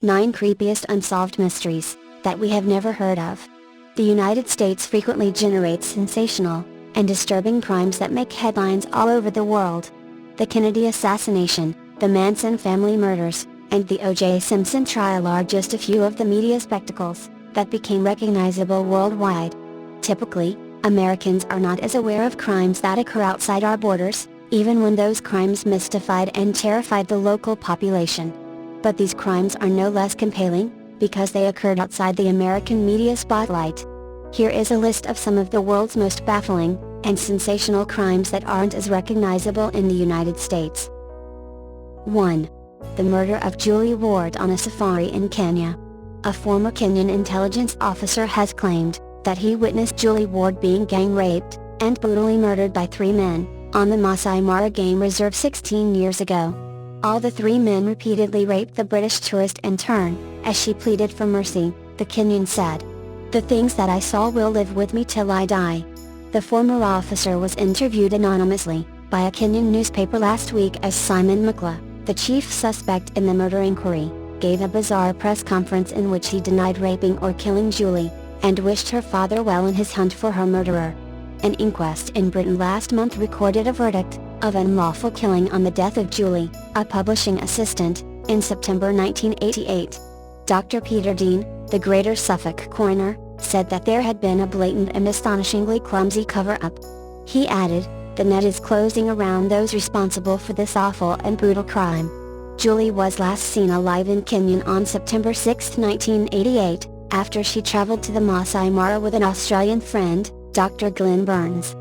9 creepiest unsolved mysteries that we have never heard of. The United States frequently generates sensational and disturbing crimes that make headlines all over the world. The Kennedy assassination, the Manson family murders, and the OJ Simpson trial are just a few of the media spectacles that became recognizable worldwide. Typically, Americans are not as aware of crimes that occur outside our borders, even when those crimes mystified and terrified the local population. But these crimes are no less compelling, because they occurred outside the American media spotlight. Here is a list of some of the world's most baffling and sensational crimes that aren't as recognizable in the United States. 1. The murder of Julie Ward on a safari in Kenya. A former Kenyan intelligence officer has claimed that he witnessed Julie Ward being gang raped and brutally murdered by 3 men on the Masai Mara Game Reserve 16 years ago. All the 3 men repeatedly raped the British tourist in turn, as she pleaded for mercy, the Kenyan said. "The things that I saw will live with me till I die." The former officer was interviewed anonymously by a Kenyan newspaper last week as Simon Mukla, the chief suspect in the murder inquiry, gave a bizarre press conference in which he denied raping or killing Julie, and wished her father well in his hunt for her murderer. An inquest in Britain last month recorded a verdict of unlawful killing on the death of Julie, a publishing assistant, in September 1988. Dr. Peter Dean, the Greater Suffolk coroner, said that there had been a blatant and astonishingly clumsy cover-up. He added, "The net is closing around those responsible for this awful and brutal crime." Julie was last seen alive in Kenya on September 6, 1988, after she traveled to the Masai Mara with an Australian friend, Dr. Glenn Burns.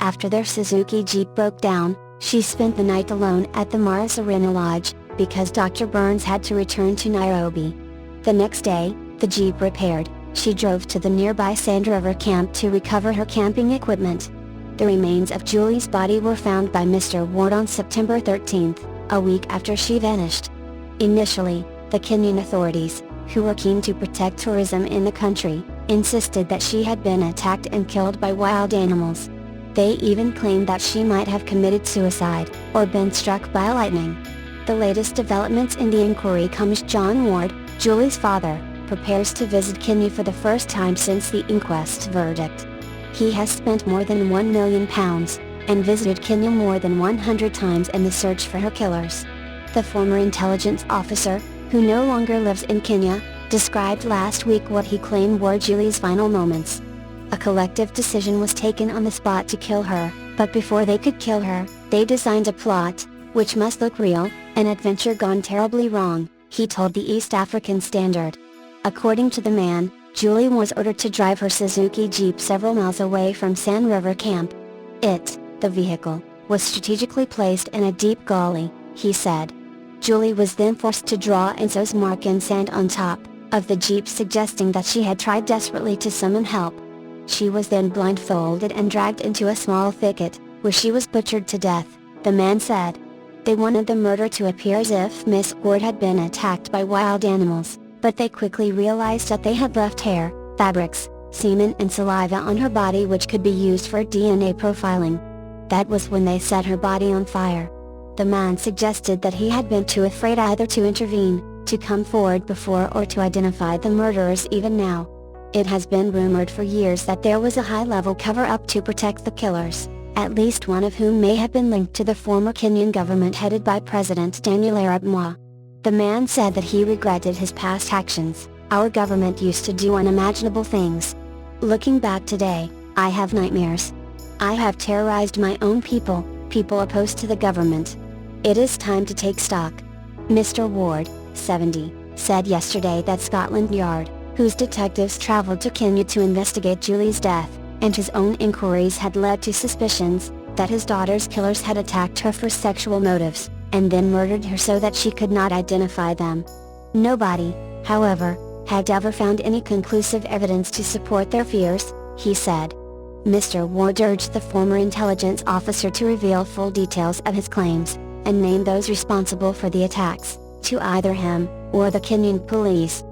After their Suzuki Jeep broke down, she spent the night alone at the Mara Serena Lodge, because Dr. Burns had to return to Nairobi. The next day, the Jeep repaired, she drove to the nearby Sand River camp to recover her camping equipment. The remains of Julie's body were found by Mr. Ward on September 13, a week after she vanished. Initially, the Kenyan authorities, who were keen to protect tourism in the country, insisted that she had been attacked and killed by wild animals. They even claimed that she might have committed suicide, or been struck by lightning. The latest developments in the inquiry come as John Ward, Julie's father, prepares to visit Kenya for the first time since the inquest's verdict. He has spent more than £1 million, and visited Kenya more than 100 times in the search for her killers. The former intelligence officer, who no longer lives in Kenya, described last week what he claimed were Julie's final moments. A collective decision was taken on the spot to kill her, but before they could kill her, they designed a plot, which must look real, an adventure gone terribly wrong, he told the East African Standard. According to the man, Julie was ordered to drive her Suzuki Jeep several miles away from Sand River Camp. The vehicle, was strategically placed in a deep gully, he said. Julie was then forced to draw Enzo's mark in sand on top of the Jeep, suggesting that she had tried desperately to summon help. She was then blindfolded and dragged into a small thicket, where she was butchered to death, the man said. They wanted the murder to appear as if Miss Ward had been attacked by wild animals, but they quickly realized that they had left hair, fabrics, semen and saliva on her body which could be used for DNA profiling. That was when they set her body on fire. The man suggested that he had been too afraid either to intervene, to come forward before, or to identify the murderers even now. It has been rumored for years that there was a high-level cover-up to protect the killers, at least one of whom may have been linked to the former Kenyan government headed by President Daniel Arap Moi. The man said that he regretted his past actions. "Our government used to do unimaginable things. Looking back today, I have nightmares. I have terrorized my own people, people opposed to the government. It is time to take stock." Mr. Ward, 70, said yesterday that Scotland Yard, whose detectives traveled to Kenya to investigate Julie's death, and his own inquiries had led to suspicions that his daughter's killers had attacked her for sexual motives, and then murdered her so that she could not identify them. Nobody, however, had ever found any conclusive evidence to support their fears, he said. Mr. Ward urged the former intelligence officer to reveal full details of his claims, and name those responsible for the attacks, to either him, or the Kenyan police.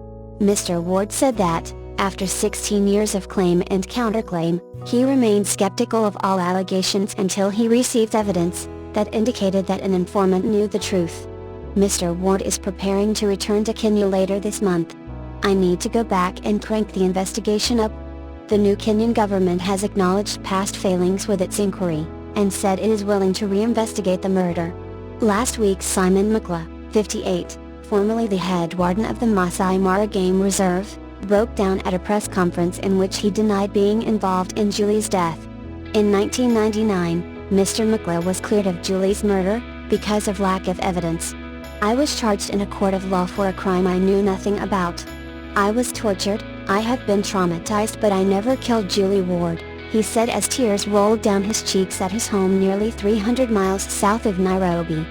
Mr. Ward said that, after 16 years of claim and counterclaim, he remained skeptical of all allegations until he received evidence that indicated that an informant knew the truth. Mr. Ward is preparing to return to Kenya later this month. I need to go back and crank the investigation up. The new Kenyan government has acknowledged past failings with its inquiry, and said it is willing to reinvestigate the murder. Last week Simon Mukla, 58, formerly the head warden of the Masai Mara Game Reserve, broke down at a press conference in which he denied being involved in Julie's death. In 1999, Mr. Mukla was cleared of Julie's murder, because of lack of evidence. I was charged in a court of law for a crime I knew nothing about. I was tortured, I have been traumatized, but I never killed Julie Ward, he said as tears rolled down his cheeks at his home nearly 300 miles south of Nairobi.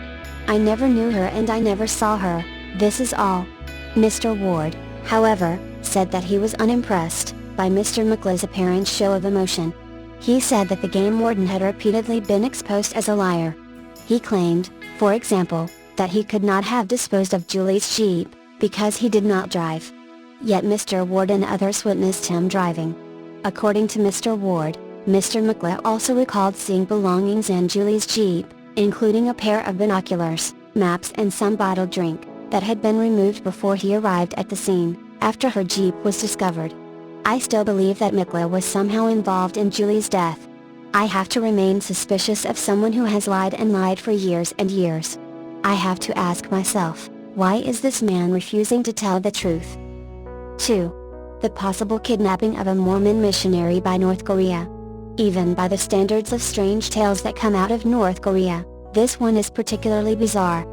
I never knew her and I never saw her, this is all. Mr. Ward, however, said that he was unimpressed by Mr. Mukla's apparent show of emotion. He said that the game warden had repeatedly been exposed as a liar. He claimed, for example, that he could not have disposed of Julie's Jeep, because he did not drive. Yet Mr. Ward and others witnessed him driving. According to Mr. Ward, Mr. Mukla also recalled seeing belongings in Julie's Jeep, including a pair of binoculars, maps and some bottled drink, that had been removed before he arrived at the scene, after her Jeep was discovered. I still believe that Mukla was somehow involved in Julie's death. I have to remain suspicious of someone who has lied and lied for years and years. I have to ask myself, why is this man refusing to tell the truth? 2. The possible kidnapping of a Mormon missionary by North Korea. Even by the standards of strange tales that come out of North Korea, this one is particularly bizarre.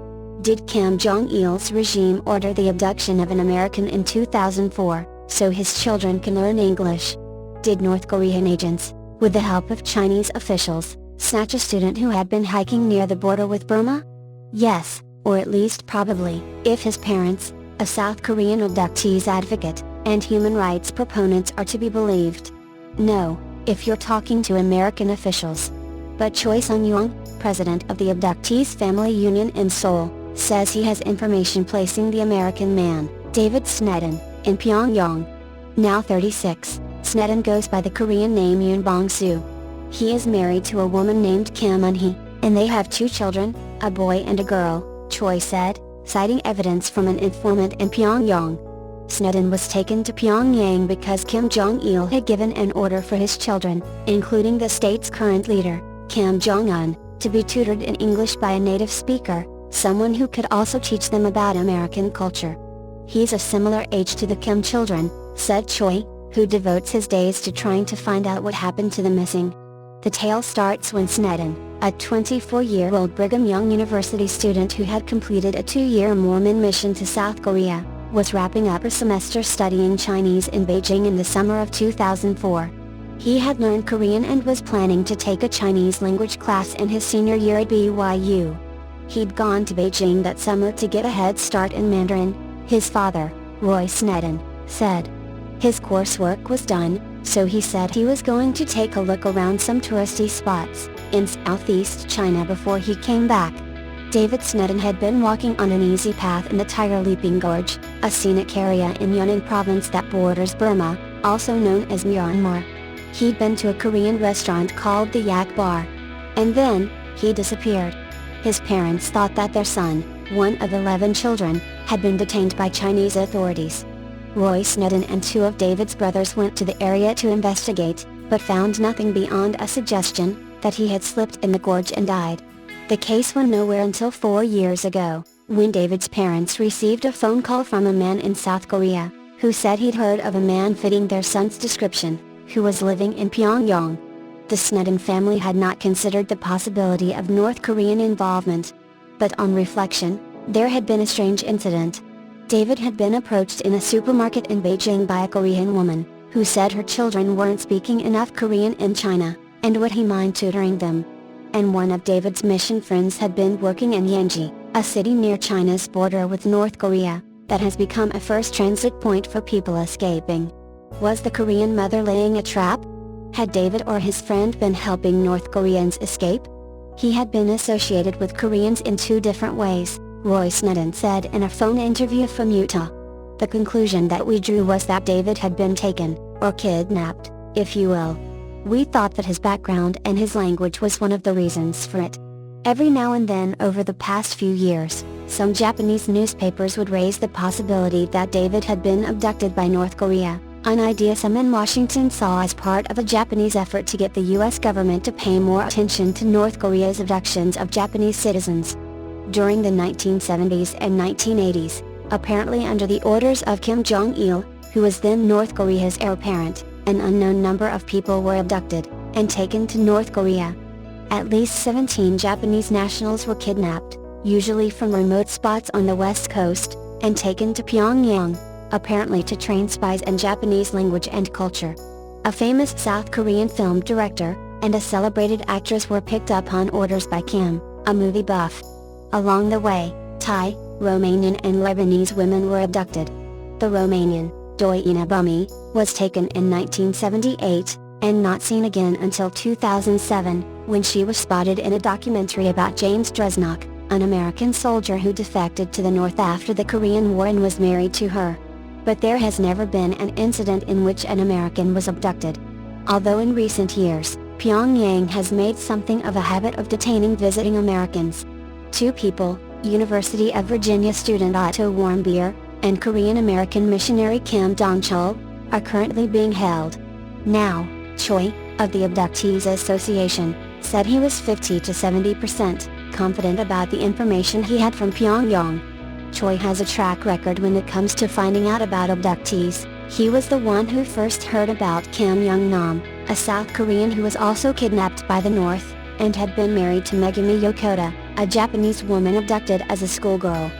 Did Kim Jong-il's regime order the abduction of an American in 2004, so his children can learn English? Did North Korean agents, with the help of Chinese officials, snatch a student who had been hiking near the border with Burma? Yes, or at least probably, if his parents, a South Korean abductees advocate, and human rights proponents are to be believed. No, if you're talking to American officials. But Choi Sung-young, president of the Abductees Family Union in Seoul, says he has information placing the American man, David Sneden, in Pyongyang. Now 36, Sneden goes by the Korean name Yoon Bong-soo. He is married to a woman named Kim Un-hee, and they have 2 children, a boy and a girl, Choi said, citing evidence from an informant in Pyongyang. Sneden was taken to Pyongyang because Kim Jong-il had given an order for his children, including the state's current leader, Kim Jong-un, to be tutored in English by a native speaker, someone who could also teach them about American culture. He's a similar age to the Kim children, said Choi, who devotes his days to trying to find out what happened to the missing. The tale starts when Sneden, a 24-year-old Brigham Young University student who had completed a 2-year Mormon mission to South Korea, was wrapping up a semester studying Chinese in Beijing in the summer of 2004. He had learned Korean and was planning to take a Chinese language class in his senior year at BYU. He'd gone to Beijing that summer to get a head start in Mandarin, his father, Roy Sneden, said. His coursework was done, so he said he was going to take a look around some touristy spots in southeast China before he came back. David Sneden had been walking on an easy path in the Tiger Leaping Gorge, a scenic area in Yunnan province that borders Burma, also known as Myanmar. He'd been to a Korean restaurant called the Yak Bar. And then, he disappeared. His parents thought that their son, one of 11 children, had been detained by Chinese authorities. Roy Sneden and 2 of David's brothers went to the area to investigate, but found nothing beyond a suggestion that he had slipped in the gorge and died. The case went nowhere until 4 years ago, when David's parents received a phone call from a man in South Korea, who said he'd heard of a man fitting their son's description, who was living in Pyongyang. The Sneden family had not considered the possibility of North Korean involvement. But on reflection, there had been a strange incident. David had been approached in a supermarket in Beijing by a Korean woman, who said her children weren't speaking enough Korean in China, and would he mind tutoring them. And one of David's mission friends had been working in Yanji, a city near China's border with North Korea, that has become a first transit point for people escaping. Was the Korean mother laying a trap? Had David or his friend been helping North Koreans escape? He had been associated with Koreans in 2 different ways, Roy Sneden said in a phone interview from Utah. The conclusion that we drew was that David had been taken, or kidnapped, if you will. We thought that his background and his language was one of the reasons for it. Every now and then over the past few years, Some Japanese newspapers would raise the possibility that David had been abducted by North Korea, an idea some in Washington saw as part of a Japanese effort to get the US government to pay more attention to North Korea's abductions of Japanese citizens. During the 1970s and 1980s, apparently under the orders of Kim Jong-il, who was then North Korea's heir apparent, an unknown number of people were abducted and taken to North Korea. At least 17 Japanese nationals were kidnapped, usually from remote spots on the west coast, and taken to Pyongyang, apparently to train spies in Japanese language and culture. A famous South Korean film director and a celebrated actress were picked up on orders by Kim, a movie buff. Along the way, Thai, Romanian and Lebanese women were abducted. The Romanian, Doina Bumi, was taken in 1978, and not seen again until 2007, when she was spotted in a documentary about James Dresnock, an American soldier who defected to the North after the Korean War and was married to her. But there has never been an incident in which an American was abducted. Although in recent years, Pyongyang has made something of a habit of detaining visiting Americans. 2 people, University of Virginia student Otto Warmbier, and Korean-American missionary Kim Dong-chul, are currently being held. Now, Choi, of the Abductees Association, said he was 50 to 70% confident about the information he had from Pyongyang. Choi has a track record when it comes to finding out about abductees. He was the one who first heard about Kim Young-nam, a South Korean who was also kidnapped by the North, and had been married to Megumi Yokota, a Japanese woman abducted as a schoolgirl.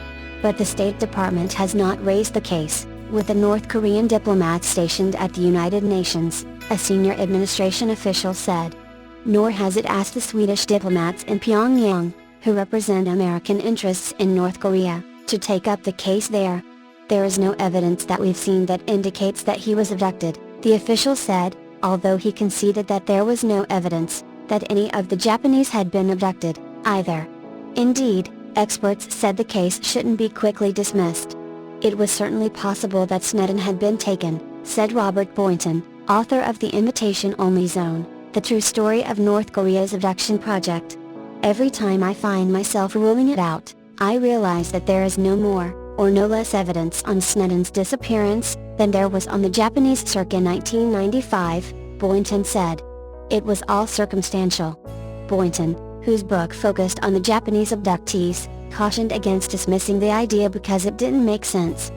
But the State Department has not raised the case, with the North Korean diplomat stationed at the United Nations, a senior administration official said. Nor has it asked the Swedish diplomats in Pyongyang, who represent American interests in North Korea, to take up the case there. There is no evidence that we've seen that indicates that he was abducted, the official said, although he conceded that there was no evidence that any of the Japanese had been abducted, either. Indeed, experts said the case shouldn't be quickly dismissed. It was certainly possible that Sneden had been taken, said Robert Boynton, author of The Invitation-Only Zone, The True Story of North Korea's Abduction Project. Every time I find myself ruling it out, I realize that there is no more, or no less evidence on Sneden's disappearance, than there was on the Japanese circa 1995, Boynton said. It was all circumstantial. Boynton, whose book focused on the Japanese abductees, cautioned against dismissing the idea because it didn't make sense.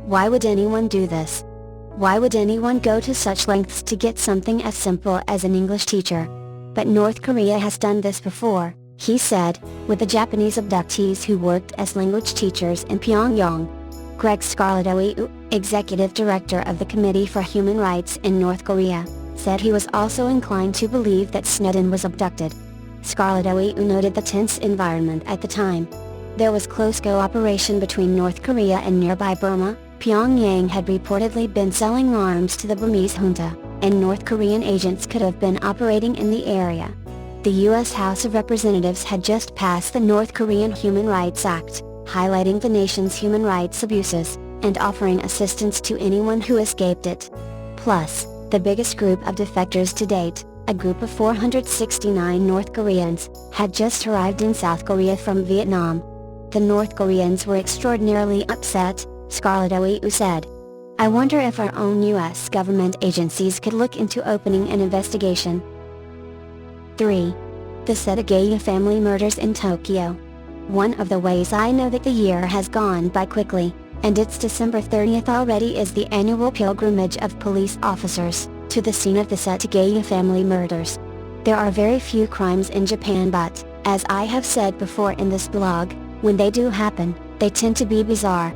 Why would anyone do this? Why would anyone go to such lengths to get something as simple as an English teacher? But North Korea has done this before, he said, with the Japanese abductees who worked as language teachers in Pyongyang. Greg Scarlett-Oeu, executive director of the Committee for Human Rights in North Korea, said he was also inclined to believe that Sneden was abducted. Scarlett-Oeu noted the tense environment at the time. There was close cooperation between North Korea and nearby Burma. Pyongyang had reportedly been selling arms to the Burmese junta, and North Korean agents could have been operating in the area. The U.S. House of Representatives had just passed the North Korean Human Rights Act, highlighting the nation's human rights abuses, and offering assistance to anyone who escaped it. Plus, the biggest group of defectors to date, a group of 469 North Koreans, had just arrived in South Korea from Vietnam. The North Koreans were extraordinarily upset, Scarlett-Oeu said. I wonder if our own U.S. government agencies could look into opening an investigation. 3. The Setagaya family murders in Tokyo. One of the ways I know that the year has gone by quickly, and it's December 30th already, is the annual pilgrimage of police officers to the scene of the Setagaya family murders. There are very few crimes in Japan, but, as I have said before in this blog, when they do happen, they tend to be bizarre.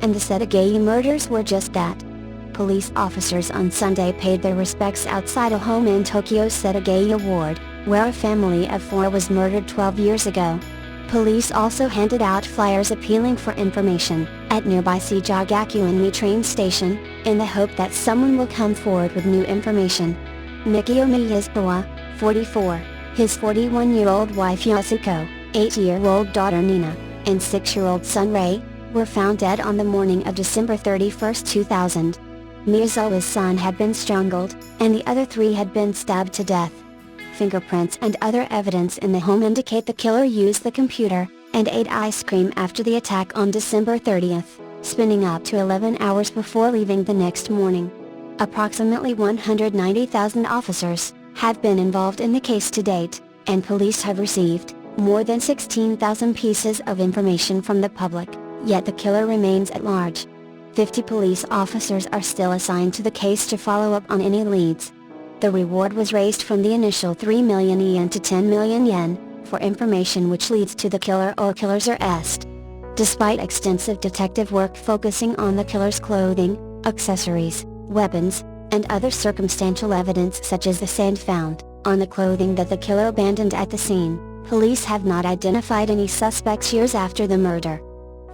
And the Setagaya murders were just that. Police officers on Sunday paid their respects outside a home in Tokyo's Setagaya ward, where a family of 4 was murdered 12 years ago. Police also handed out flyers appealing for information at nearby Setagaya train station, in the hope that someone will come forward with new information. Mikio Miyazawa, 44, his 41-year-old wife Yasuko, 8-year-old daughter Nina, and 6-year-old son Ray, were found dead on the morning of December 31, 2000. Miyazawa's son had been strangled, and the other 3 had been stabbed to death. Fingerprints and other evidence in the home indicate the killer used the computer and ate ice cream after the attack on December 30th, spending up to 11 hours before leaving the next morning. Approximately 190,000 officers have been involved in the case to date, and police have received more than 16,000 pieces of information from the public, yet the killer remains at large. 50 police officers are still assigned to the case to follow up on any leads. The reward was raised from the initial 3 million yen to 10 million yen, for information which leads to the killer or killer's arrest. Despite extensive detective work focusing on the killer's clothing, accessories, weapons, and other circumstantial evidence such as the sand found on the clothing that the killer abandoned at the scene, police have not identified any suspects years after the murder.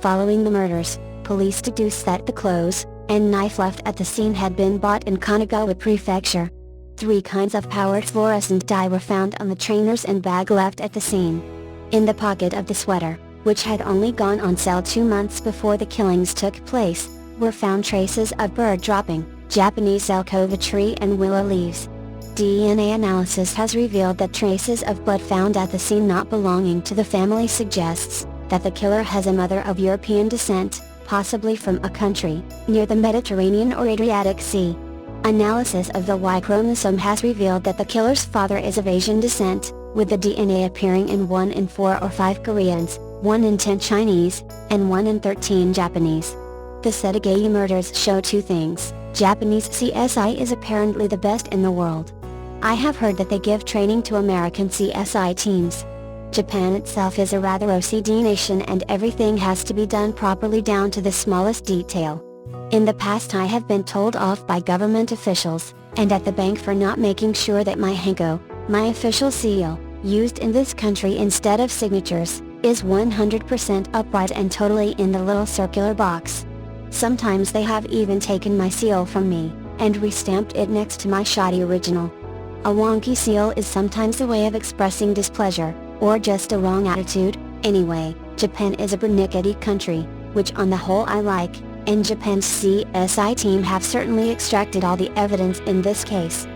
Following the murders, police deduced that the clothes and knife left at the scene had been bought in Kanagawa Prefecture. 3 kinds of powered fluorescent dye were found on the trainers and bag left at the scene. In the pocket of the sweater, which had only gone on sale 2 months before the killings took place, were found traces of bird dropping, Japanese zelkova tree and willow leaves. DNA analysis has revealed that traces of blood found at the scene not belonging to the family suggests that the killer has a mother of European descent, possibly from a country near the Mediterranean or Adriatic Sea. Analysis of the Y chromosome has revealed that the killer's father is of Asian descent, with the DNA appearing in 1 in 4 or 5 Koreans, 1 in 10 Chinese, and 1 in 13 Japanese. The Setagaya murders show 2 things. Japanese CSI is apparently the best in the world. I have heard that they give training to American CSI teams. Japan itself is a rather OCD nation and everything has to be done properly down to the smallest detail. In the past I have been told off by government officials, and at the bank for not making sure that my hanko, my official seal, used in this country instead of signatures, is 100% upright and totally in the little circular box. Sometimes they have even taken my seal from me, and re-stamped it next to my shoddy original. A wonky seal is sometimes a way of expressing displeasure, or just a wrong attitude. Anyway, Japan is a pernickety country, which on the whole I like, and Japan's CSI team have certainly extracted all the evidence in this case.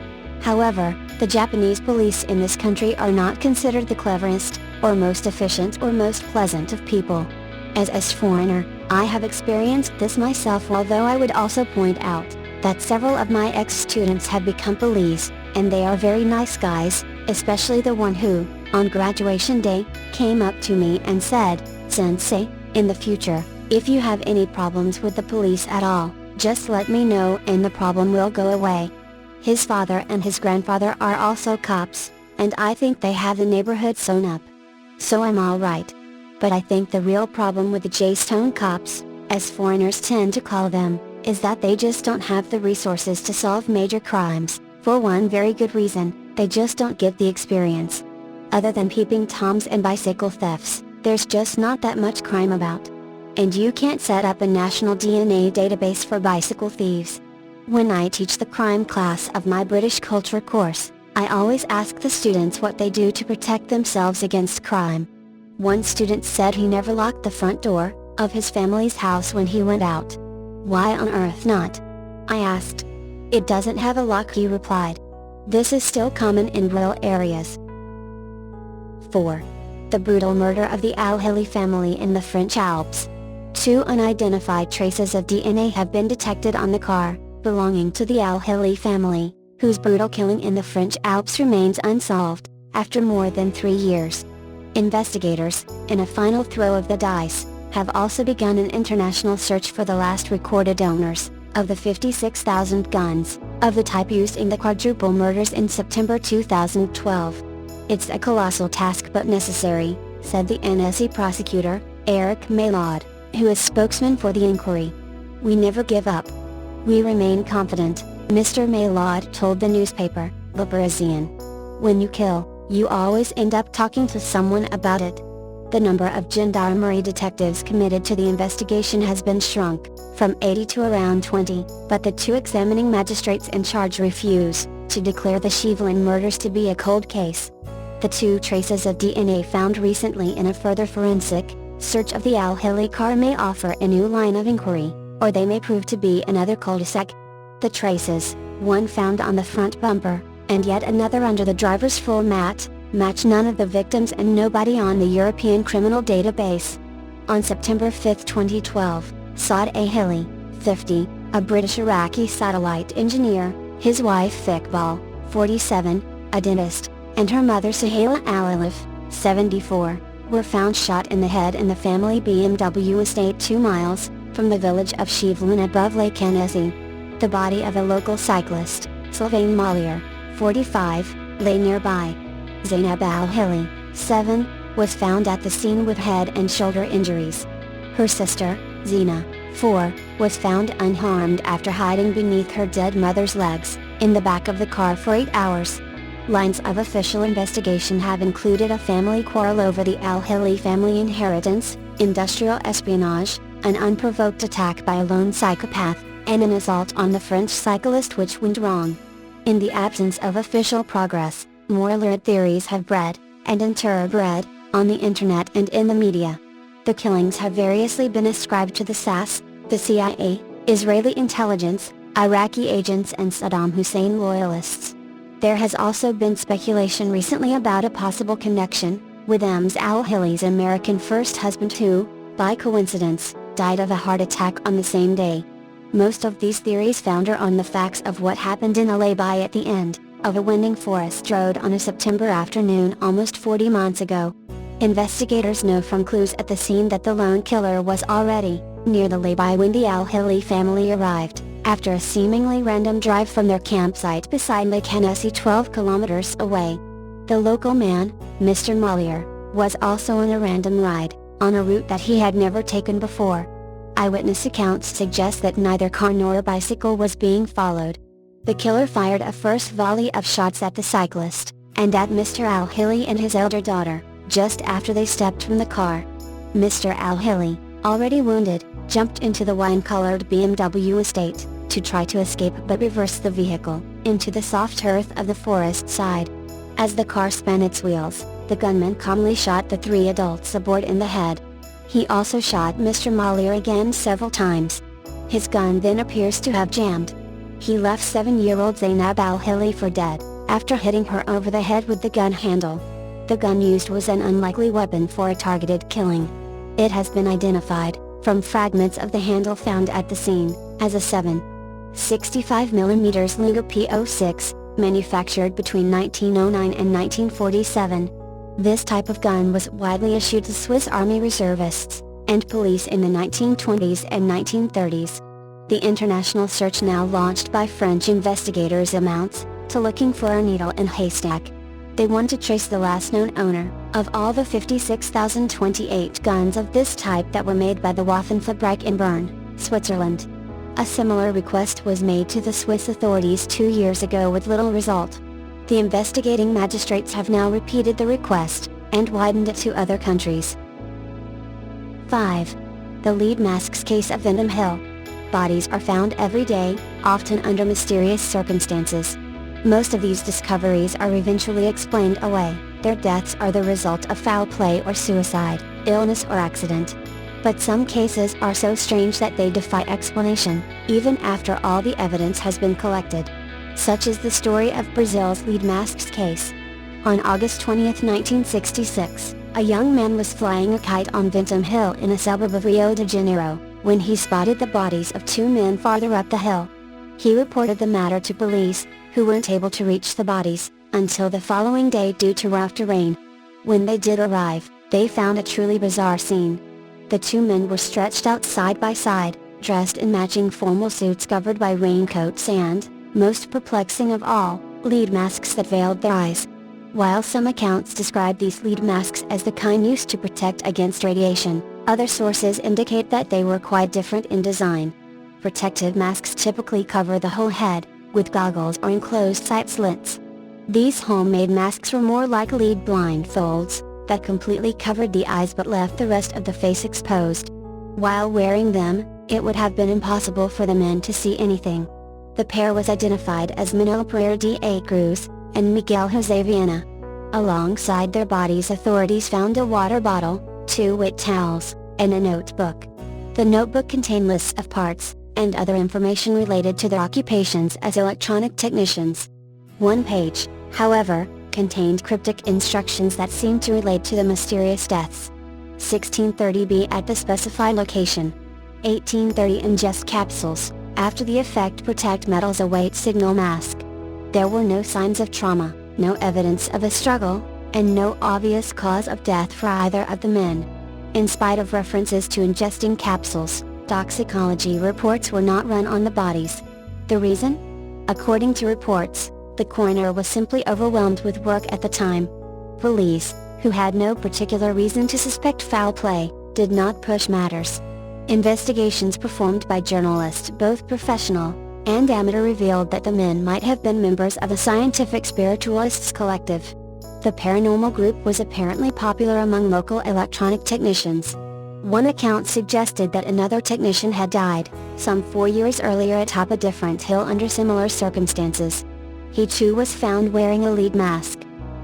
However, the Japanese police in this country are not considered the cleverest, or most efficient or most pleasant of people. As a foreigner, I have experienced this myself, although I would also point out that several of my ex-students have become police, and they are very nice guys, especially the one who, on graduation day, came up to me and said, "Sensei, in the future, if you have any problems with the police at all, just let me know and the problem will go away." His father and his grandfather are also cops, and I think they have the neighborhood sewn up. So I'm alright. But I think the real problem with the J-Stone cops, as foreigners tend to call them, is that they just don't have the resources to solve major crimes. For one very good reason, they just don't get the experience. Other than peeping toms and bicycle thefts, there's just not that much crime about. And you can't set up a national DNA database for bicycle thieves. When I teach the crime class of my British culture course, I always ask the students what they do to protect themselves against crime. One student said he never locked the front door of his family's house when he went out. "Why on earth not?" I asked. "It doesn't have a lock," he replied. This is still common in rural areas. 4. The brutal murder of the Hilli family in the French Alps. 2 unidentified traces of DNA have been detected on the car belonging to the Hilli family, whose brutal killing in the French Alps remains unsolved after more than 3 years. Investigators, in a final throw of the dice, have also begun an international search for the last recorded owners of the 56,000 guns of the type used in the quadruple murders in September 2012. "It's a colossal task but necessary," said the NSE prosecutor, Eric Maylod, who is spokesman for the inquiry. "We never give up. We remain confident," Mr. Maylod told the newspaper, Le Parisien. "When you kill, you always end up talking to someone about it." The number of gendarmerie detectives committed to the investigation has been shrunk from 80 to around 20, but the 2 examining magistrates in charge refuse to declare the Shevlin murders to be a cold case. The 2 traces of DNA found recently in a further forensic search of the Hilli car may offer a new line of inquiry, or they may prove to be another cul-de-sac. The traces, one found on the front bumper, and yet another under the driver's floor mat, match none of the victims and nobody on the European criminal database. On September 5, 2012, Saad A. Hilli, 50, a British-Iraqi satellite engineer, his wife Iqbal, 47, a dentist, and her mother Suhaila Al-Alif, 74, were found shot in the head in the family BMW estate 2 miles from the village of Shivlin above Lake Annecy. The body of a local cyclist, Sylvain Mollier, 45, lay nearby. Zainab Al-Hilli, 7, was found at the scene with head and shoulder injuries. Her sister, Zina, 4, was found unharmed after hiding beneath her dead mother's legs, in the back of the car for 8 hours. Lines of official investigation have included a family quarrel over the Al-Hilli family inheritance, industrial espionage, an unprovoked attack by a lone psychopath, and an assault on the French cyclist which went wrong. In the absence of official progress, more lurid theories have bred, and interbred, on the internet and in the media. The killings have variously been ascribed to the SAS, the CIA, Israeli intelligence, Iraqi agents and Saddam Hussein loyalists. There has also been speculation recently about a possible connection with Ems Al-Hilli's American first husband who, by coincidence, died of a heart attack on the same day. Most of these theories founder on the facts of what happened in a lay-by at the end of a winding forest road on a September afternoon almost 40 months ago. Investigators know from clues at the scene that the lone killer was already near the lay-by when the Al-Hilli family arrived, after a seemingly random drive from their campsite beside Lake Hennessy 12 kilometers away. The local man, Mr. Mollier, was also on a random ride, on a route that he had never taken before. Eyewitness accounts suggest that neither car nor bicycle was being followed. The killer fired a first volley of shots at the cyclist, and at Mr. Al-Hilli and his elder daughter, just after they stepped from the car. Mr. Al-Hilli, already wounded, jumped into the wine-colored BMW estate, to try to escape but reversed the vehicle, into the soft earth of the forest side. As the car spun its wheels, the gunman calmly shot the 3 adults aboard in the head. He also shot Mr. Mollier again several times. His gun then appears to have jammed. He left 7-year-old Zainab Al-Hilli for dead, after hitting her over the head with the gun handle. The gun used was an unlikely weapon for a targeted killing. It has been identified, from fragments of the handle found at the scene, as a 7.65mm Luger P06, manufactured between 1909 and 1947. This type of gun was widely issued to Swiss Army reservists and police in the 1920s and 1930s. The international search now launched by French investigators amounts to looking for a needle in a haystack. They want to trace the last known owner of all the 56,028 guns of this type that were made by the Waffenfabrik in Bern, Switzerland. A similar request was made to the Swiss authorities 2 years ago with little result. The investigating magistrates have now repeated the request, and widened it to other countries. 5. The lead masks case of Windham Hill. Bodies are found every day, often under mysterious circumstances. Most of these discoveries are eventually explained away. Their deaths are the result of foul play or suicide, illness or accident. But some cases are so strange that they defy explanation, even after all the evidence has been collected. Such is the story of Brazil's lead masks case. On August 20, 1966, a young man was flying a kite on Windham Hill in a suburb of Rio de Janeiro, when he spotted the bodies of 2 men farther up the hill. He reported the matter to police, who weren't able to reach the bodies until the following day due to rough terrain. When they did arrive, they found a truly bizarre scene. The 2 men were stretched out side by side, dressed in matching formal suits covered by raincoats and, most perplexing of all, lead masks that veiled their eyes. While some accounts describe these lead masks as the kind used to protect against radiation, other sources indicate that they were quite different in design. Protective masks typically cover the whole head, with goggles or enclosed sight slits. These homemade masks were more like lead blindfolds, that completely covered the eyes but left the rest of the face exposed. While wearing them, it would have been impossible for the men to see anything. The pair was identified as Manuel Pereira da Cruz and Miguel Jose Viana. Alongside their bodies, authorities found a water bottle, 2 wet towels, and a notebook. The notebook contained lists of parts, and other information related to their occupations as electronic technicians. One page, however, contained cryptic instructions that seemed to relate to the mysterious deaths. 1630 be at the specified location. 1830 ingest capsules, after the effect protect metals await signal mask. There were no signs of trauma, no evidence of a struggle, and no obvious cause of death for either of the men. In spite of references to ingesting capsules, toxicology reports were not run on the bodies. The reason? According to reports, the coroner was simply overwhelmed with work at the time. Police, who had no particular reason to suspect foul play, did not push matters. Investigations performed by journalists, both professional and amateur, revealed that the men might have been members of a scientific spiritualists collective. The paranormal group was apparently popular among local electronic technicians. One account suggested that another technician had died, some 4 years earlier atop a different hill under similar circumstances. He too was found wearing a lead mask.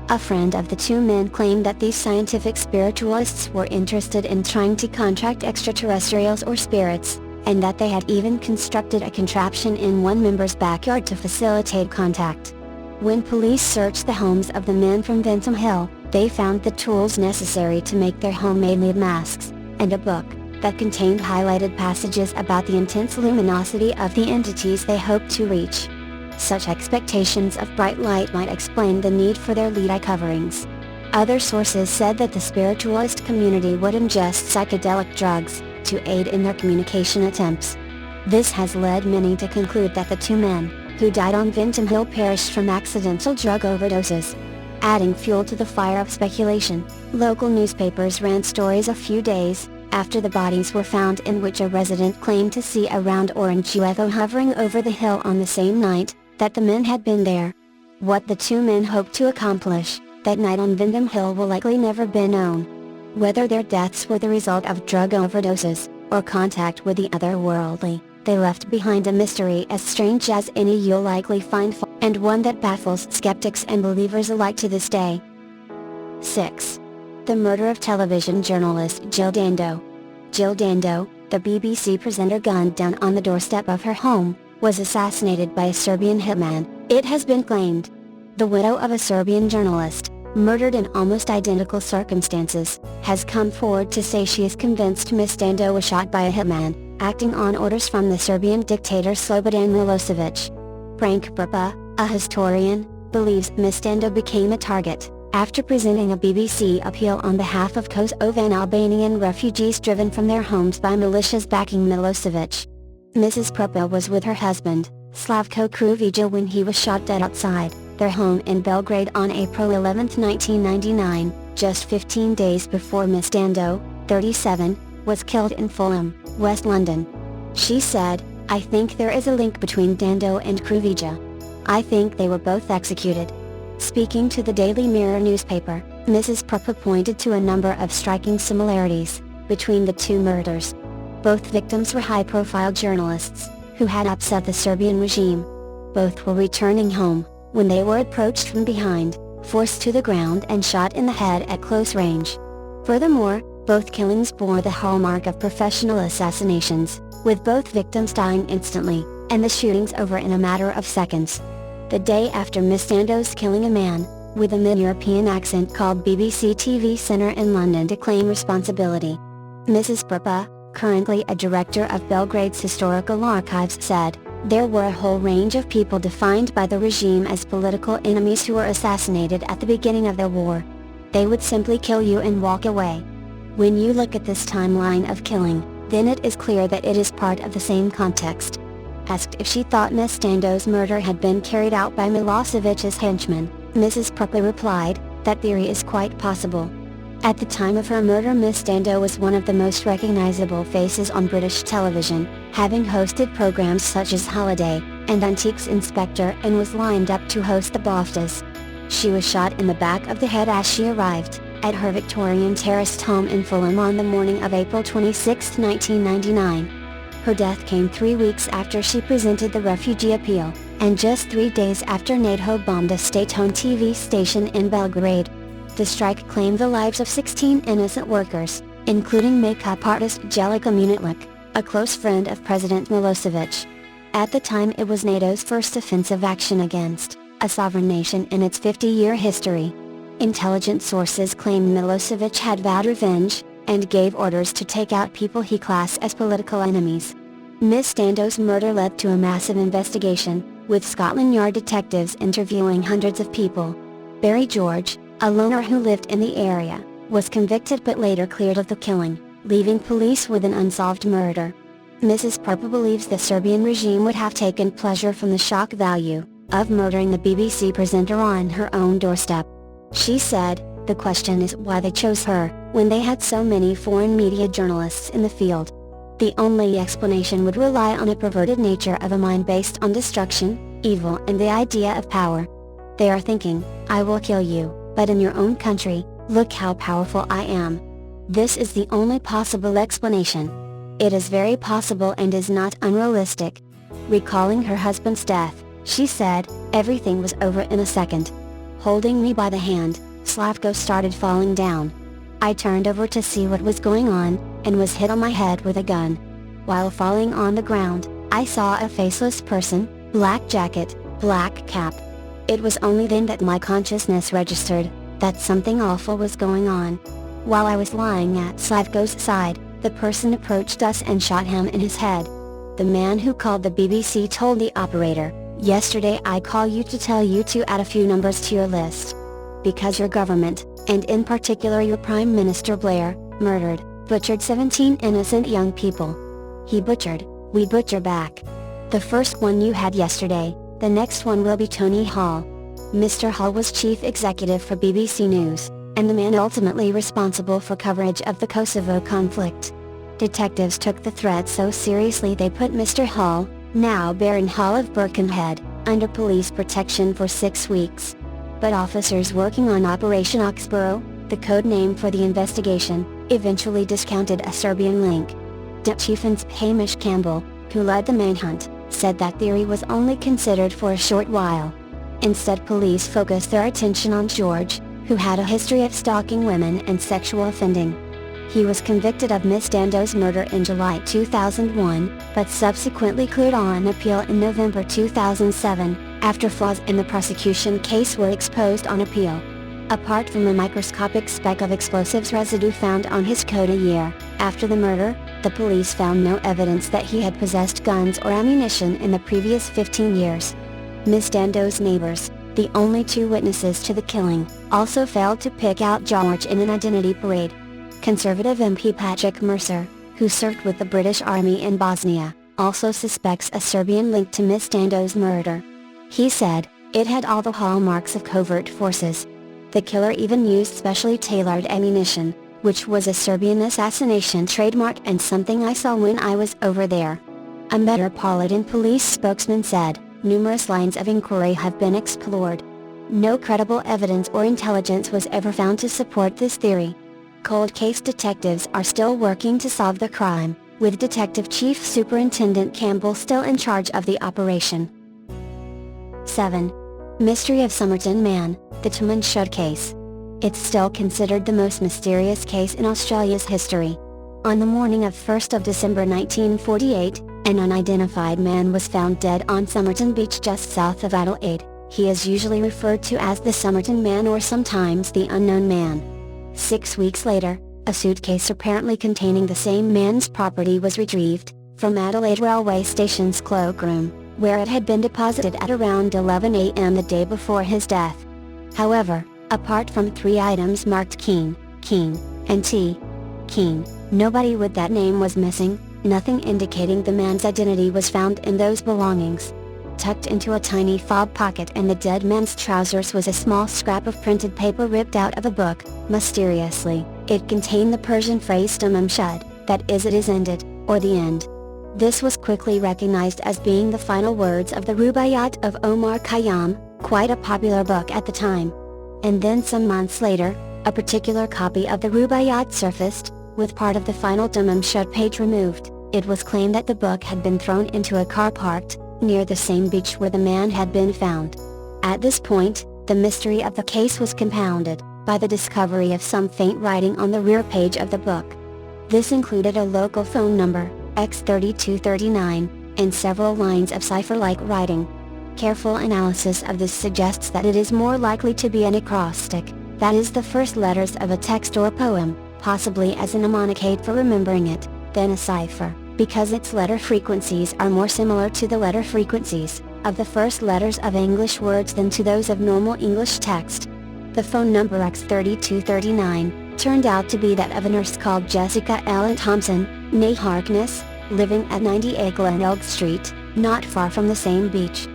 A friend of the two men claimed that these scientific spiritualists were interested in trying to contract extraterrestrials or spirits, and that they had even constructed a contraption in one member's backyard to facilitate contact. When police searched the homes of the men from Bentham Hill, they found the tools necessary to make their homemade lead masks, and a book that contained highlighted passages about the intense luminosity of the entities they hoped to reach. Such expectations of bright light might explain the need for their lead eye coverings. Other sources said that the spiritualist community would ingest psychedelic drugs to aid in their communication attempts. This has led many to conclude that the two men who died on Bentham Hill perished from accidental drug overdoses. Adding fuel to the fire of speculation, local newspapers ran stories a few days after the bodies were found in which a resident claimed to see a round orange UFO hovering over the hill on the same night that the men had been there. What the two men hoped to accomplish that night on Bentham Hill will likely never be known. Whether their deaths were the result of drug overdoses, or contact with the otherworldly, they left behind a mystery as strange as any you'll likely find, and one that baffles skeptics and believers alike to this day. 6. The murder of television journalist Jill Dando. Jill Dando, the BBC presenter gunned down on the doorstep of her home, was assassinated by a Serbian hitman, it has been claimed. The widow of a Serbian journalist, murdered in almost identical circumstances, has come forward to say she is convinced Miss Dando was shot by a hitman, acting on orders from the Serbian dictator Slobodan Milosevic. Frank Burpa, a historian, believes Miss Dando became a target after presenting a BBC appeal on behalf of Kosovan Albanian refugees driven from their homes by militias backing Milosevic. Mrs. Prpa was with her husband, Slavko Kruvica, when he was shot dead outside their home in Belgrade on April 11, 1999, just 15 days before Miss Dando, 37, was killed in Fulham, West London. She said, "I think there is a link between Dando and Kruvica. I think they were both executed." Speaking to the Daily Mirror newspaper, Mrs. Prpa pointed to a number of striking similarities between the two murders. Both victims were high-profile journalists who had upset the Serbian regime. Both were returning home when they were approached from behind, forced to the ground and shot in the head at close range. Furthermore, both killings bore the hallmark of professional assassinations, with both victims dying instantly, and the shootings over in a matter of seconds. The day after Miss Dando's killing, a man with a mid-European accent called BBC TV Centre in London to claim responsibility. Mrs. Prpa, currently a director of Belgrade's historical archives, said, "There were a whole range of people defined by the regime as political enemies who were assassinated at the beginning of the war. They would simply kill you and walk away. When you look at this timeline of killing, then it is clear that it is part of the same context." Asked if she thought Miss Dando's murder had been carried out by Milosevic's henchmen, Mrs. Prpa replied, "That theory is quite possible." At the time of her murder, Miss Dando was one of the most recognizable faces on British television, having hosted programs such as Holiday and Antiques Inspector, and was lined up to host the BAFTAs. She was shot in the back of the head as she arrived at her Victorian terraced home in Fulham on the morning of April 26, 1999. Her death came 3 weeks after she presented the refugee appeal, and just 3 days after NATO bombed a state-owned TV station in Belgrade. The strike claimed the lives of 16 innocent workers, including makeup artist Jelika Munitlik, a close friend of President Milosevic. At the time, it was NATO's first offensive action against a sovereign nation in its 50-year history. Intelligence sources claim Milosevic had vowed revenge, and gave orders to take out people he classed as political enemies. Miss Dando's murder led to a massive investigation, with Scotland Yard detectives interviewing hundreds of people. Barry George, a loner who lived in the area, was convicted but later cleared of the killing, leaving police with an unsolved murder. Mrs. Purple believes the Serbian regime would have taken pleasure from the shock value of murdering the BBC presenter on her own doorstep. She said, "The question is why they chose her, when they had so many foreign media journalists in the field. The only explanation would rely on a perverted nature of a mind based on destruction, evil and the idea of power. They are thinking, I will kill you, but in your own country, look how powerful I am. This is the only possible explanation. It is very possible and is not unrealistic." Recalling her husband's death, she said, "Everything was over in a second. Holding me by the hand, Slavko started falling down. I turned over to see what was going on, and was hit on my head with a gun. While falling on the ground, I saw a faceless person, black jacket, black cap. It was only then that my consciousness registered that something awful was going on. While I was lying at Slavko's side, the person approached us and shot him in his head." The man who called the BBC told the operator, "Yesterday I called you to tell you to add a few numbers to your list. Because your government, and in particular your Prime Minister Blair, butchered 17 innocent young people. He butchered, we butcher back. The first one you had yesterday, the next one will be Tony Hall." Mr. Hall was chief executive for BBC News, and the man ultimately responsible for coverage of the Kosovo conflict. Detectives took the threat so seriously they put Mr. Hall, now Baron Hall of Birkenhead, under police protection for 6 weeks. But officers working on Operation Oxborough, the code name for the investigation, eventually discounted a Serbian link. Chief Inspector Hamish Campbell, who led the manhunt, said that theory was only considered for a short while. Instead, police focused their attention on George, who had a history of stalking women and sexual offending. He was convicted of Miss Dando's murder in July 2001, but subsequently cleared on appeal in November 2007, after flaws in the prosecution case were exposed on appeal. Apart from a microscopic speck of explosives residue found on his coat a year after the murder, the police found no evidence that he had possessed guns or ammunition in the previous 15 years. Miss Dando's neighbors, the only 2 witnesses to the killing, also failed to pick out George in an identity parade. Conservative MP Patrick Mercer, who served with the British Army in Bosnia, also suspects a Serbian link to Miss Dando's murder. He said, "It had all the hallmarks of covert forces. The killer even used specially tailored ammunition, which was a Serbian assassination trademark and something I saw when I was over there." A Metropolitan Police spokesman said, "Numerous lines of inquiry have been explored. No credible evidence or intelligence was ever found to support this theory. Cold case detectives are still working to solve the crime, with Detective Chief Superintendent Campbell still in charge of the operation." 7. Mystery of Somerton Man, the Tumman Shud case. It's still considered the most mysterious case in Australia's history. On the morning of 1st of December 1948, an unidentified man was found dead on Somerton Beach just south of Adelaide. He is usually referred to as the Somerton Man or sometimes the Unknown Man. 6 weeks later, a suitcase apparently containing the same man's property was retrieved from Adelaide Railway Station's cloakroom, where it had been deposited at around 11 a.m. the day before his death. However, apart from 3 items marked Keen, and T. Keen, nobody with that name was missing. Nothing indicating the man's identity was found in those belongings. Tucked into a tiny fob pocket in the dead man's trousers was a small scrap of printed paper ripped out of a book. Mysteriously, it contained the Persian phrase Tamam Shud, that is, it is ended, or the end. This was quickly recognized as being the final words of the Rubaiyat of Omar Khayyam, quite a popular book at the time. And then some months later, a particular copy of the Rubaiyat surfaced, with part of the final Tamam Shud page removed. It was claimed that the book had been thrown into a car parked near the same beach where the man had been found. At this point, the mystery of the case was compounded by the discovery of some faint writing on the rear page of the book. This included a local phone number, X3239, and several lines of cipher-like writing. Careful analysis of this suggests that it is more likely to be an acrostic, that is the first letters of a text or poem, possibly as a mnemonic aid for remembering it, than a cipher, because its letter frequencies are more similar to the letter frequencies of the first letters of English words than to those of normal English text. The phone number X3239 turned out to be that of a nurse called Jessica Ellen Thompson, née Harkness, living at 98 Glenelg Street, not far from the same beach.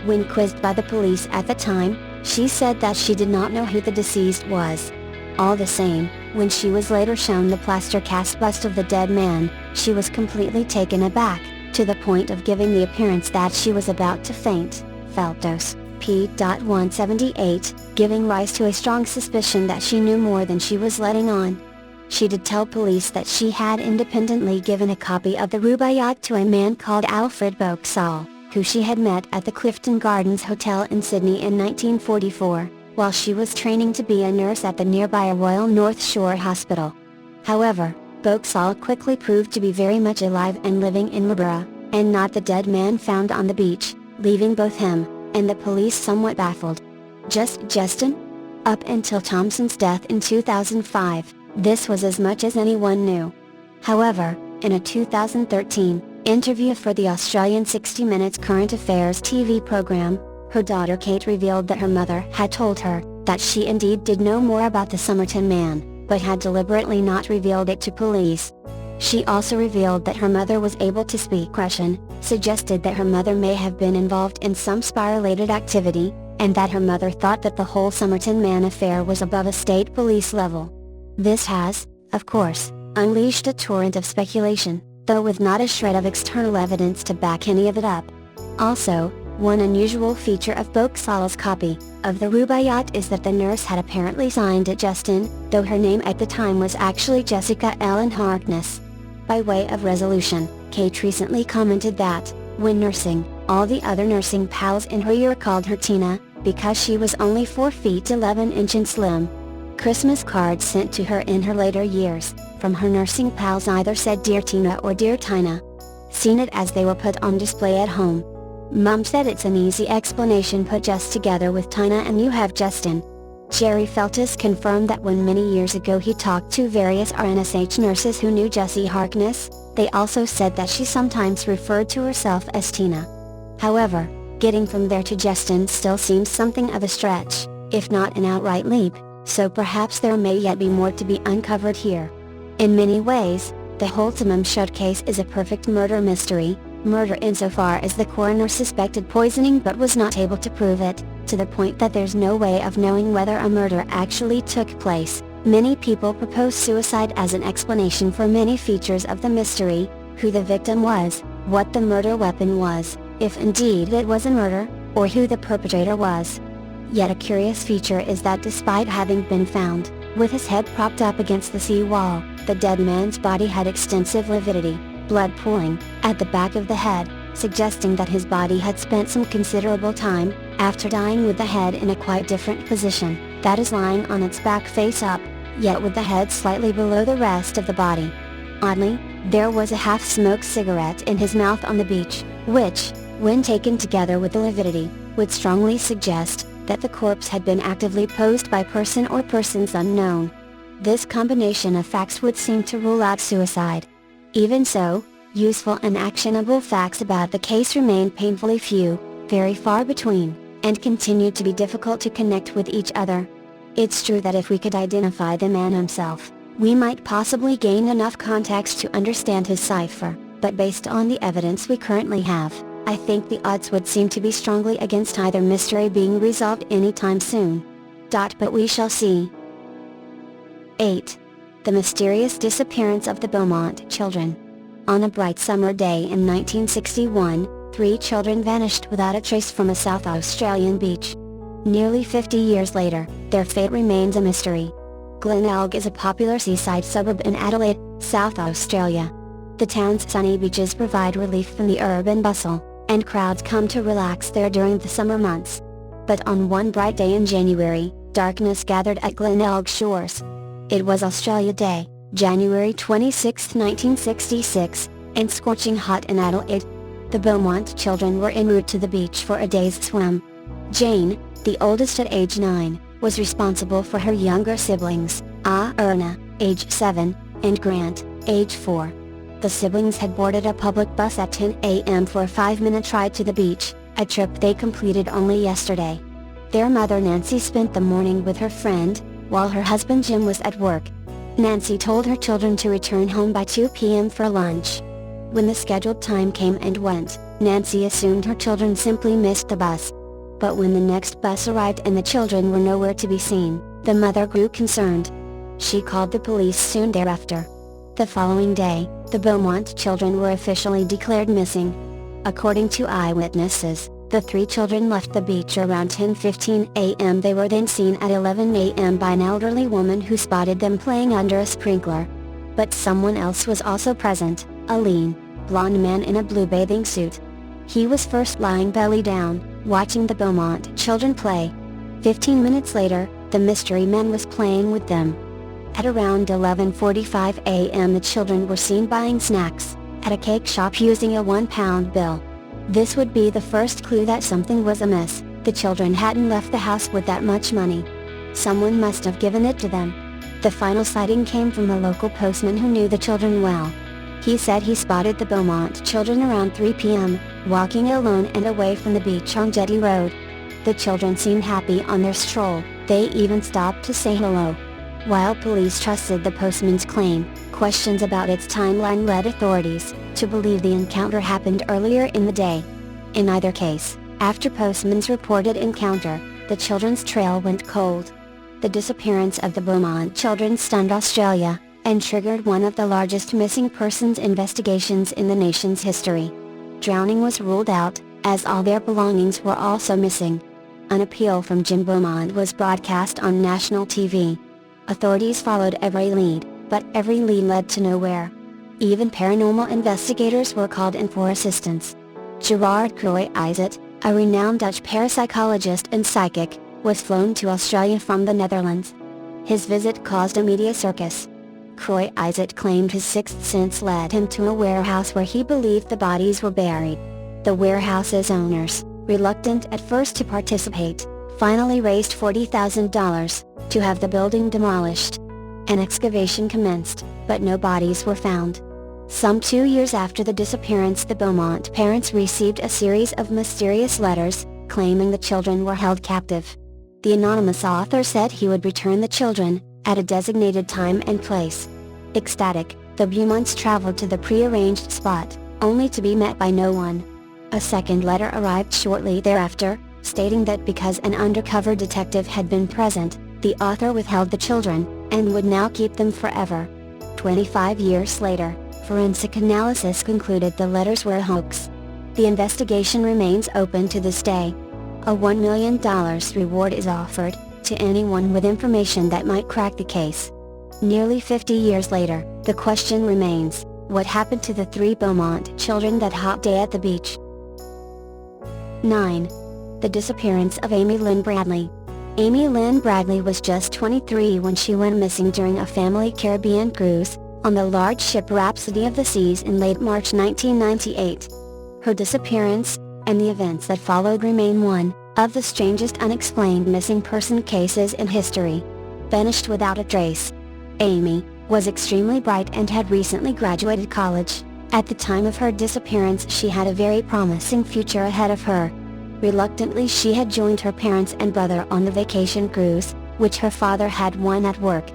When quizzed by the police at the time, she said that she did not know who the deceased was. All the same, when she was later shown the plaster cast bust of the dead man, she was completely taken aback, to the point of giving the appearance that she was about to faint. Feltos, p.178, giving rise to a strong suspicion that she knew more than she was letting on. She did tell police that she had independently given a copy of the Rubaiyat to a man called Alfred Boxall, who she had met at the Clifton Gardens Hotel in Sydney in 1944, while she was training to be a nurse at the nearby Royal North Shore Hospital. However, Boxall quickly proved to be very much alive and living in Marlborough, and not the dead man found on the beach, leaving both him and the police somewhat baffled. Just Justin? Up until Thompson's death in 2005, this was as much as anyone knew. However, in a 2013 interview for the Australian 60 Minutes Current Affairs TV program, her daughter Kate revealed that her mother had told her that she indeed did know more about the Somerton man, but had deliberately not revealed it to police. She also revealed that her mother was able to speak Russian, suggested that her mother may have been involved in some spy-related activity, and that her mother thought that the whole Somerton man affair was above a state police level. This has, of course, unleashed a torrent of speculation, though with not a shred of external evidence to back any of it up. Also, one unusual feature of Boxall's copy of the Rubaiyat is that the nurse had apparently signed it Justin, though her name at the time was actually Jessica Ellen Harkness. By way of resolution, Kate recently commented that, when nursing, all the other nursing pals in her year called her Tina, because she was only 4 feet 11 inches slim. Christmas cards sent to her in her later years, from her nursing pals either said Dear Tina or Dear Tina. Seen it as they were put on display at home. Mum said it's an easy explanation, put just together with Tina and you have Justin. Jerry Feltus confirmed that when many years ago he talked to various RNSH nurses who knew Jessie Harkness, they also said that she sometimes referred to herself as Tina. However, getting from there to Justin still seems something of a stretch, if not an outright leap, so perhaps there may yet be more to be uncovered here. In many ways, the Holtimum Shud case is a perfect murder mystery, murder insofar as the coroner suspected poisoning but was not able to prove it, to the point that there's no way of knowing whether a murder actually took place. Many people propose suicide as an explanation for many features of the mystery: who the victim was, what the murder weapon was, if indeed it was a murder, or who the perpetrator was. Yet a curious feature is that despite having been found, with his head propped up against the sea wall, the dead man's body had extensive lividity, blood pooling, at the back of the head, suggesting that his body had spent some considerable time, after dying with the head in a quite different position, that is lying on its back face up, yet with the head slightly below the rest of the body. Oddly, there was a half-smoked cigarette in his mouth on the beach, which, when taken together with the lividity, would strongly suggest that the corpse had been actively posed by person or persons unknown. This combination of facts would seem to rule out suicide. Even so, useful and actionable facts about the case remain painfully few, very far between, and continue to be difficult to connect with each other. It's true that if we could identify the man himself, we might possibly gain enough context to understand his cipher, but based on the evidence we currently have, I think the odds would seem to be strongly against either mystery being resolved anytime soon. But we shall see. 8. The mysterious disappearance of the Beaumont children. On a bright summer day in 1961, 3 children vanished without a trace from a South Australian beach. Nearly 50 years later, their fate remains a mystery. Glenelg is a popular seaside suburb in Adelaide, South Australia. The town's sunny beaches provide relief from the urban bustle, and crowds come to relax there during the summer months. But on one bright day in January, darkness gathered at Glenelg shores. It was Australia Day, January 26, 1966, and scorching hot in Adelaide. The Beaumont children were en route to the beach for a day's swim. Jane, the oldest at age 9, was responsible for her younger siblings, Erna, age 7, and Grant, age 4. The siblings had boarded a public bus at 10 a.m. for a 5-minute ride to the beach, a trip they completed only yesterday. Their mother Nancy spent the morning with her friend, while her husband Jim was at work. Nancy told her children to return home by 2 p.m. for lunch. When the scheduled time came and went, Nancy assumed her children simply missed the bus. But when the next bus arrived and the children were nowhere to be seen, the mother grew concerned. She called the police soon thereafter. The following day, the Beaumont children were officially declared missing. According to eyewitnesses, the 3 children left the beach around 10:15 a.m. They were then seen at 11 a.m. by an elderly woman who spotted them playing under a sprinkler. But someone else was also present, a lean, blonde man in a blue bathing suit. He was first lying belly down, watching the Beaumont children play. 15 minutes later, the mystery man was playing with them. At around 11:45 a.m. the children were seen buying snacks at a cake shop using a £1 bill. This would be the first clue that something was amiss. The children hadn't left the house with that much money. Someone must have given it to them. The final sighting came from a local postman who knew the children well. He said he spotted the Beaumont children around 3 p.m., walking alone and away from the beach on Jetty Road. The children seemed happy on their stroll, they even stopped to say hello. While police trusted the postman's claim, questions about its timeline led authorities to believe the encounter happened earlier in the day. In either case, after postman's reported encounter, the children's trail went cold. The disappearance of the Beaumont children stunned Australia, and triggered one of the largest missing persons investigations in the nation's history. Drowning was ruled out, as all their belongings were also missing. An appeal from Jim Beaumont was broadcast on national TV. Authorities followed every lead, but every lead led to nowhere. Even paranormal investigators were called in for assistance. Gerard Croy-Izet, a renowned Dutch parapsychologist and psychic, was flown to Australia from the Netherlands. His visit caused a media circus. Croy-Izet claimed his sixth sense led him to a warehouse where he believed the bodies were buried. The warehouse's owners, reluctant at first to participate, finally raised $40,000 to have the building demolished. An excavation commenced, but no bodies were found. Some 2 years after the disappearance, the Beaumont parents received a series of mysterious letters, claiming the children were held captive. The anonymous author said he would return the children, at a designated time and place. Ecstatic, the Beaumonts traveled to the pre-arranged spot, only to be met by no one. A second letter arrived shortly thereafter, stating that because an undercover detective had been present, the author withheld the children, and would now keep them forever. 25 years later, forensic analysis concluded the letters were a hoax. The investigation remains open to this day. A $1 million reward is offered to anyone with information that might crack the case. Nearly 50 years later, the question remains, what happened to the 3 Beaumont children that hot day at the beach? 9. The disappearance of Amy Lynn Bradley. Amy Lynn Bradley was just 23 when she went missing during a family Caribbean cruise, on the large ship Rhapsody of the Seas in late March 1998. Her disappearance, and the events that followed, remain one of the strangest unexplained missing person cases in history. Vanished without a trace. Amy was extremely bright and had recently graduated college. At the time of her disappearance, she had a very promising future ahead of her. Reluctantly, she had joined her parents and brother on the vacation cruise, which her father had won at work.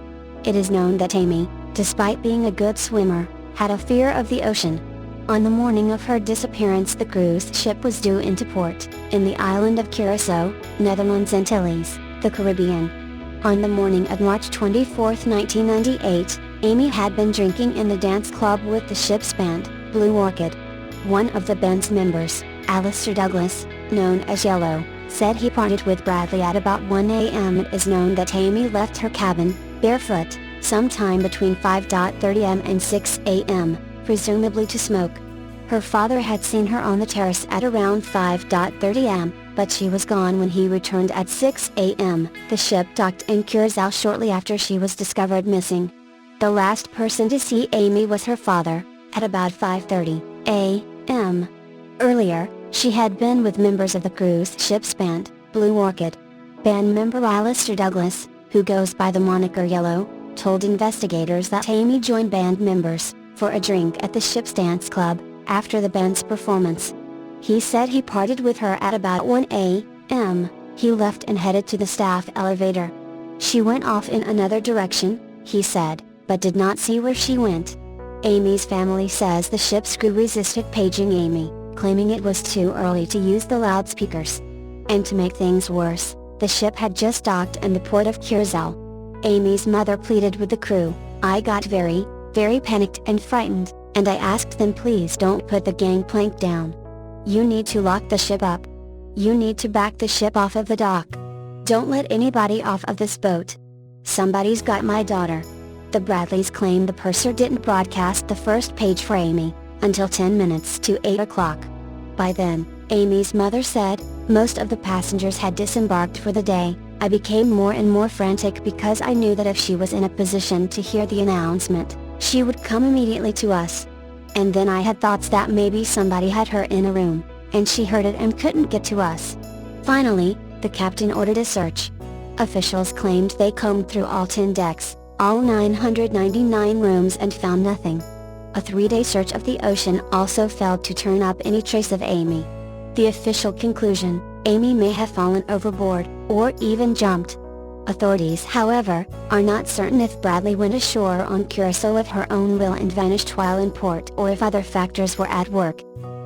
It is known that Amy, despite being a good swimmer, had a fear of the ocean. On the morning of her disappearance, the cruise ship was due into port, in the island of Curacao, Netherlands Antilles, the Caribbean. On the morning of March 24, 1998, Amy had been drinking in the dance club with the ship's band, Blue Orchid. One of the band's members, Alistair Douglas, known as Yellow, said he parted with Bradley at about 1 a.m. It is known that Amy left her cabin, barefoot, sometime between 5:30 am and 6 a.m., presumably to smoke. Her father had seen her on the terrace at around 5:30 am, but she was gone when he returned at 6 a.m. The ship docked in Curacao shortly after she was discovered missing. The last person to see Amy was her father, at about 5:30 a.m. Earlier, she had been with members of the cruise ship's band, Blue Orchid. Band member Alistair Douglas, who goes by the moniker Yellow, told investigators that Amy joined band members for a drink at the ship's dance club after the band's performance. He said he parted with her at about 1 a.m. He left and headed to the staff elevator. She went off in another direction, he said, but did not see where she went. Amy's family says the ship's crew resisted paging Amy, claiming it was too early to use the loudspeakers. And to make things worse, the ship had just docked in the port of Curacao. Amy's mother pleaded with the crew, "I got very, very panicked and frightened, and I asked them please don't put the gangplank down. You need to lock the ship up. You need to back the ship off of the dock. Don't let anybody off of this boat. Somebody's got my daughter." The Bradleys claim the purser didn't broadcast the first page for Amy until 10 minutes to 8 o'clock. By then, Amy's mother said, "Most of the passengers had disembarked for the day. I became more and more frantic because I knew that if she was in a position to hear the announcement, she would come immediately to us. And then I had thoughts that maybe somebody had her in a room, and she heard it and couldn't get to us." Finally, the captain ordered a search. Officials claimed they combed through all 10 decks, all 999 rooms and found nothing. A 3-day search of the ocean also failed to turn up any trace of Amy. The official conclusion, Amy may have fallen overboard, or even jumped. Authorities, however, are not certain if Bradley went ashore on Curacao of her own will and vanished while in port or if other factors were at work.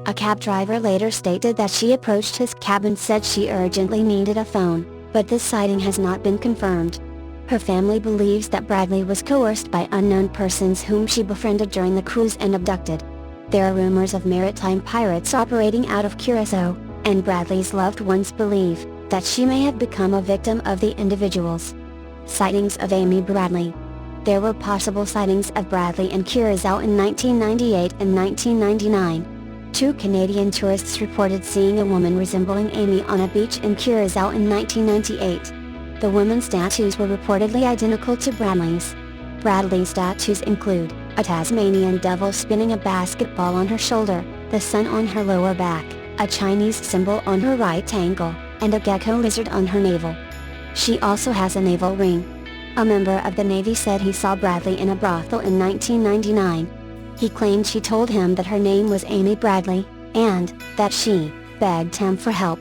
A cab driver later stated that she approached his cab and said she urgently needed a phone, but this sighting has not been confirmed. Her family believes that Bradley was coerced by unknown persons whom she befriended during the cruise and abducted. There are rumors of maritime pirates operating out of Curacao, and Bradley's loved ones believe that she may have become a victim of the individuals. Sightings of Amy Bradley. There were possible sightings of Bradley in Curacao in 1998 and 1999. 2 Canadian tourists reported seeing a woman resembling Amy on a beach in Curacao in 1998. The woman's tattoos were reportedly identical to Bradley's. Bradley's tattoos include a Tasmanian devil spinning a basketball on her shoulder, the sun on her lower back, a Chinese symbol on her right ankle, and a gecko lizard on her navel. She also has a navel ring. A member of the Navy said he saw Bradley in a brothel in 1999. He claimed she told him that her name was Amy Bradley, and that she begged him for help.